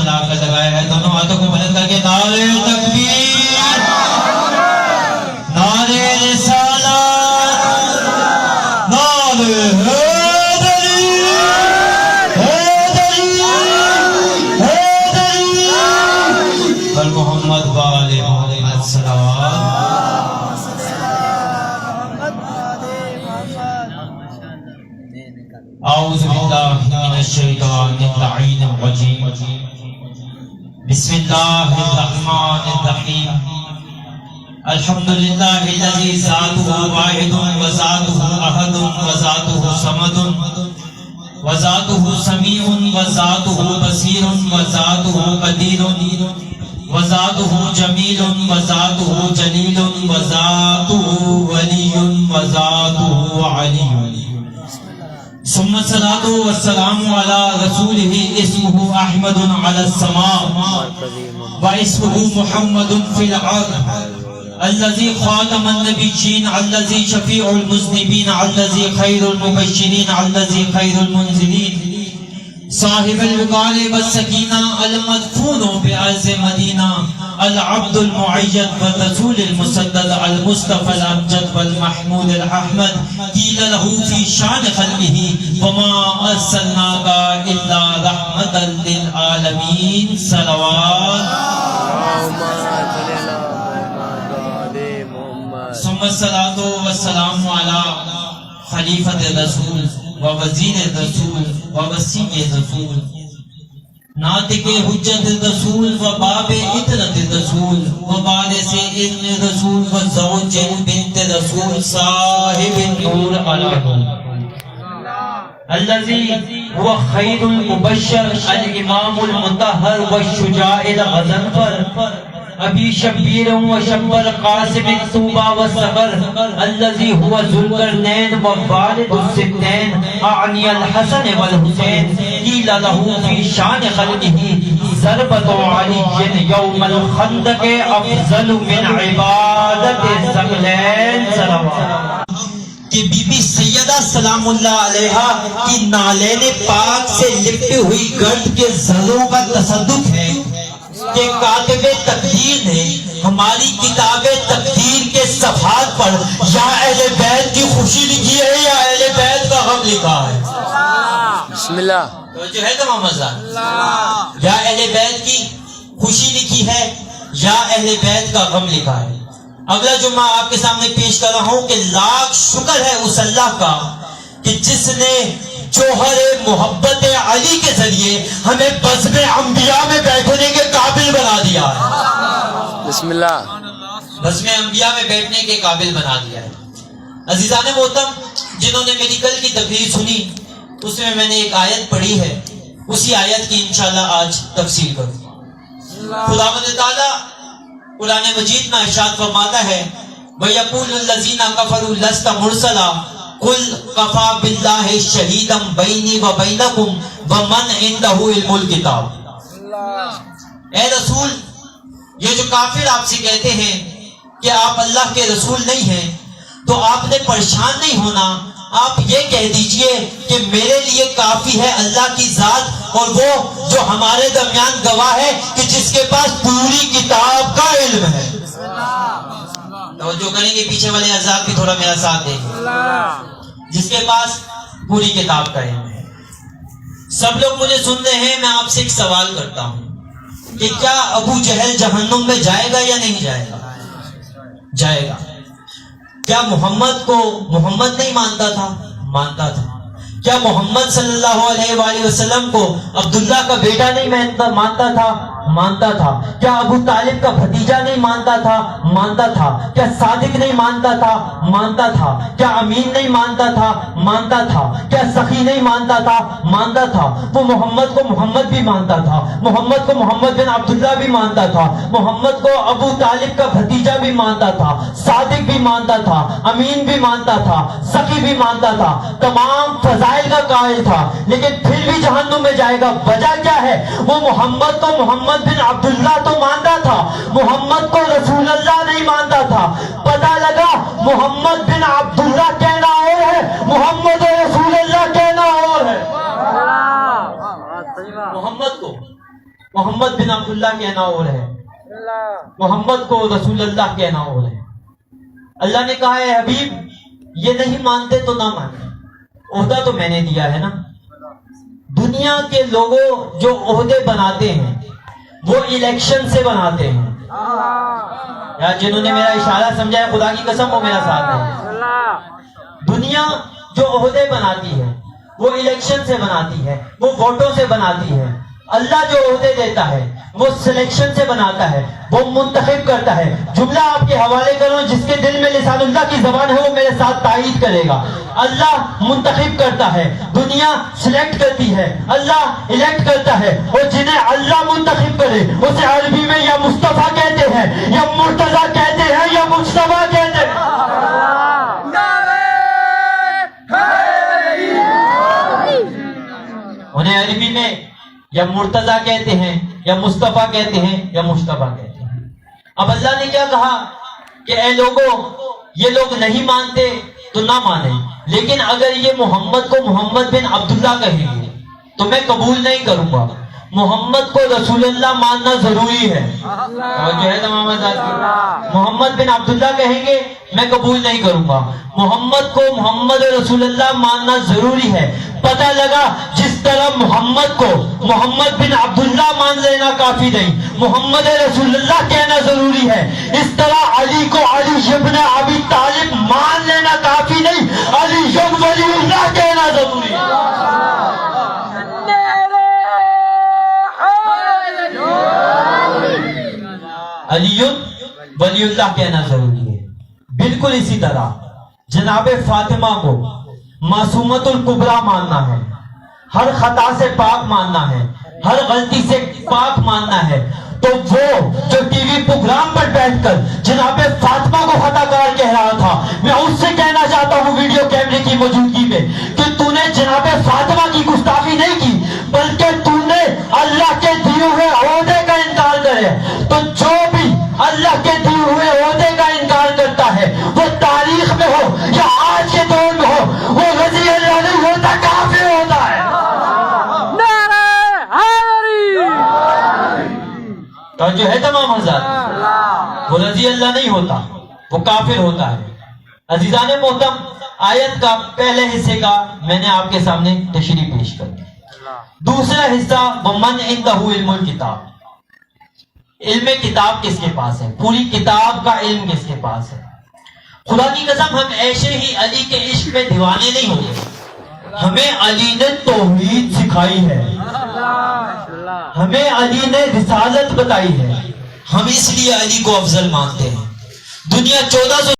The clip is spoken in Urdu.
ملا کر لگایا ہے. دونوں ہاتھوں کو بلند کر کے نعرے تکبیر، نعرے رسالت، نعرے حیدری، حیدری، حیدری، بل محمد وآل محمد الصلوات. اعوذ باللہ من الشیطان اللعین الرجیم. بسم اللہ الرحمن الرحیم. الحمدللہ الذی ذاتہ واحد وذاتہ احد وذاتہ صمد وذاتہ سمیع وذاتہ بصیر وذاتہ قدیر وذاتہ جمیل وذاتہ جلیل وذاتہ ولی وذاتہ علی. ثم الصلاة والسلام على رسوله اسمه أحمد على السماء واسمه محمد في الأرض الذي خاتم النبيين الذي شفيع المذنبين الذي خير المبشرين الذي خير المنزلين صاحب الوقار والسكينة المدفون بأرض مدينة العبد المعيد والرسول المسدد المصطفى الأمجد والمحمود الأحمد. قيل له في شان خلقه وما أرسلناك إلا رحمة للعالمين. صلوات. ثم الصلاة والسلام على خلیفۃ الرسول و وزیر الرسول و وسیع الرسول ناطق حجت الرسول و باب اطرت الرسول و وارث علم الرسول و زوج بنت رسول صاحب النور علیہ الذي هو خیر المبشر الامام المطہر والشجاع الغضنفر ابی شبیر و شبر قاسم طوبہ و صبر الذي هو ذوالقرنین و والد الستین اعنی الحسن والحسین. قیل له فی شان خلقه ضربۃ علی یوم الخندق افضل من عبادت ثقلین. صلوات. کہ بی بی سیدہ سلام اللہ علیہا کی نالین پاک سے لپٹی ہوئی گرد کے ذروں کا تصدق ہے کہ کاتب تقدیر نے ہماری کتاب تقدیر کے صفحات پر یا اہل بیت کی خوشی لکھی ہے یا اہل بیت کا غم لکھا ہے. بسم اللہ. تو جو ہے تمام مزار یا اہل بیت کی خوشی لکھی ہے یا اہل بیت کا غم لکھا ہے. اگلا جمعہ آپ کے سامنے پیش کر رہا ہوں کہ لاکھ شکر ہے اس اللہ کا کہ جس نے جوہر محبت علی کے ذریعے ہمیں بزم انبیاء میں بیٹھنے کے قابل بنا دیا ہے. بسم اللہ. بزم انبیاء میں بیٹھنے کے قابل بنا دیا ہے. عزیزان محترم، جنہوں نے میری کل کی تقریر سنی اس میں نے ایک آیت پڑھی ہے، اسی آیت کی انشاءاللہ آج تفسیر کروں. خداوند تعالیٰ قرآن مجید میں ارشاد فرماتا ہے وَيَقُولُ الَّذِينَ كَفَرُوا لَسْتَ مُرْسَلًا قُلْ كَفَى بِاللَّهِ شَهِيدًا بَيْنِي وَبَيْنَكُمْ وَمَنْ عِندَهُ عِلْمُ الْكِتَابِ. اے رسول، یہ جو کافر آپ سے کہتے ہیں کہ آپ اللہ کے رسول نہیں ہیں تو آپ نے پریشان نہیں ہونا. آپ یہ کہہ دیجئے کہ میرے لیے کافی ہے اللہ کی ذات اور وہ جو ہمارے درمیان گواہ ہے کہ جس کے پاس پوری کتاب کا علم ہے. توجہ کریں گے، پیچھے والے عذاب بھی تھوڑا میرا ساتھ دیں گے. جس کے پاس پوری کتاب کا علم ہے. سب لوگ مجھے سن رہے ہیں، میں آپ سے ایک سوال کرتا ہوں کہ کیا ابو جہل جہنم میں جائے گا یا نہیں جائے گا؟ جائے گا. کیا محمد کو محمد نہیں مانتا تھا؟ مانتا تھا. کیا محمد صلی اللہ علیہ وآلہ وسلم کو عبداللہ کا بیٹا نہیں مانتا تھا؟ مانتا تھا. کیا ابو طالب کا بھتیجا نہیں مانتا تھا؟ مانتا تھا. کیا صادق نہیں مانتا تھا؟ مانتا تھا. کیا امین نہیں مانتا تھا؟ مانتا تھا. کیا سخی نہیں مانتا تھا؟ مانتا تھا. وہ محمد کو محمد بھی مانتا تھا. محمد کو محمد بن عبداللہ بھی مانتا تھا. محمد کو ابو طالب کا بھتیجا بھی مانتا تھا. صادق بھی مانتا تھا. امین بھی مانتا تھا. سخی بھی مانتا تھا. تمام فضائل کا قائل تھا. لیکن پھر بھی جہنم میں جائے گا. وجہ کیا ہے؟ وہ محمد کو محمد بن عبداللہ تو مانتا تھا، محمد کو رسول اللہ نہیں مانتا تھا. پتہ لگا محمد بن عبداللہ کہنا اور ہے، محمد رسول اللہ کہنا اور ہے. محمد کو محمد بن عبداللہ کہنا اور ہے، محمد کو رسول اللہ کہنا اور ہے۔ اللہ نے کہا ہے حبیب یہ نہیں مانتے تو نہ مانے، عہدہ تو میں نے دیا ہے نا۔ دنیا کے لوگوں جو عہدے بناتے ہیں وہ الیکشن سے بناتے ہیں، یا جنہوں نے میرا اشارہ سمجھا ہے خدا کی قسم وہ میرا ساتھ ہے۔ دنیا جو عہدے بناتی ہے وہ الیکشن سے بناتی ہے، وہ ووٹوں سے بناتی ہے۔ اللہ جو عہدے دیتا ہے وہ سلیکشن سے بناتا ہے، وہ منتخب کرتا ہے۔ جملہ آپ کے حوالے کروں، جس کے دل میں لسان اللہ کی زبان ہے وہ میرے ساتھ تائید کرے گا۔ اللہ منتخب کرتا ہے، دنیا سلیکٹ کرتی ہے، اللہ الیکٹ کرتا ہے، اور جنہیں اللہ منتخب کرے اسے عربی میں یا مصطفیٰ کہتے ہیں، یا مرتضیٰ کہتے ہیں، یا مجتبیٰ کہتے ہیں۔ انہیں عربی میں یا مرتضیٰ کہتے ہیں، یا مصطفیٰ کہتے ہیں، یا مجتبیٰ کہتے ہیں۔ اب اللہ نے کیا کہا کہ اے لوگوں یہ لوگ نہیں مانتے تو نہ مانیں، لیکن اگر یہ محمد کو محمد بن عبداللہ کہیں گے تو میں قبول نہیں کروں گا۔ محمد کو رسول اللہ ماننا ضروری ہے، اور جو ہے تمام محمد بن عبداللہ کہیں گے میں قبول نہیں کروں گا۔ محمد کو محمد رسول اللہ ماننا ضروری ہے۔ پتہ لگا جس طرح محمد کو محمد بن عبداللہ مان لینا کافی نہیں، محمد رسول اللہ کہنا ضروری ہے، اس طرح علی کو علی ابن ابی طالب مان لینا کافی نہیں، علی ولی اللہ کہنا ضروری ہے۔ علی ولی اللہ کہنا ضروری ہے۔ بالکل اسی طرح جناب فاطمہ کو معصومۃ الکبریٰ ماننا ہے، ہر خطا سے پاک ماننا ہے، ہر غلطی سے پاک ماننا ہے، تو وہ جو ٹی وی پروگرام پر بیٹھ کر جناب فاطمہ کو خطا کار کہہ رہا تھا، میں اس سے کہنا چاہتا ہوں ویڈیو کیمرے کی موجودگی میں کہ تو نے جناب فاطمہ کی گستاخی نہیں کی، بلکہ تو نے اللہ کے دیے ہوئے عہدے کا انکار کرے۔ تو جو بھی اللہ کے دیے ہوئے عہدے کا انکار کرتا ہے وہ تاریخ میں ہو یا آج کے دور میں ہو، وہ رضی اللہ نہیں ہوتا، کافر ہوتا ہے۔ تو جو ہے تمام حضرات وہ رضی اللہ نہیں ہوتا، وہ کافر ہوتا ہے۔ عزیزان محترم، آیت کا پہلے حصے کا میں نے آپ کے سامنے تشریح پیش کر دی۔ دوسرا حصہ وَمَنْ عِنْدَهُ عِلْمُ الْكِتَابِ، علم کتاب کس کے پاس ہے، پوری کتاب کا علم کس کے پاس ہے۔ خدا کی قسم ہم ایسے ہی علی کے عشق میں دیوانے نہیں ہوتے، ہمیں علی نے توحید سکھائی ہے، ہمیں علی نے رسالت بتائی ہے، ہم اس لیے علی کو افضل مانتے ہیں۔ دنیا 1400